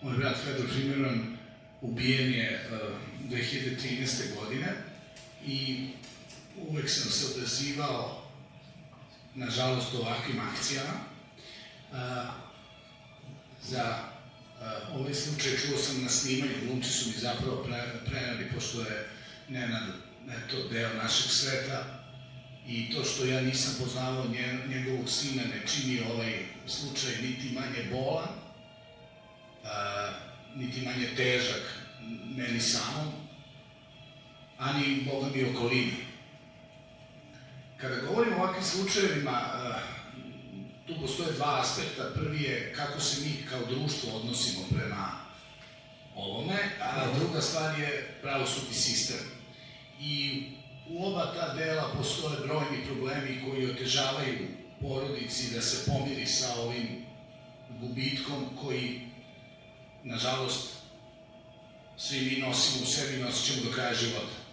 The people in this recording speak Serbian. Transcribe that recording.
Moj brat Fedor Frimeran ubijen je 2013. godine i uvek sam se odazivao, nažalost, ovakvim akcijama. Za ovaj slučaj čuo sam na snimanju, glumci su mi zapravo preneli, pošto je Nenad deo našeg sveta, i to što ja nisam poznavao njegovog sina ne čini ovaj slučaj niti manje bolan, niti manje težak meni samom, ani Boga mi okolini. Kada govorimo o ovakvim slučajevima, tu postoje dva aspekta. Prvi je kako se mi kao društvo odnosimo prema ovome, a druga stvar je pravosudni sistem. I u oba ta dela postoje brojni problemi koji otežavaju porodici da se pomiri sa ovim gubitkom koji, nažalost, svi mi nosimo u sebi i nosit ćemo do kraja života.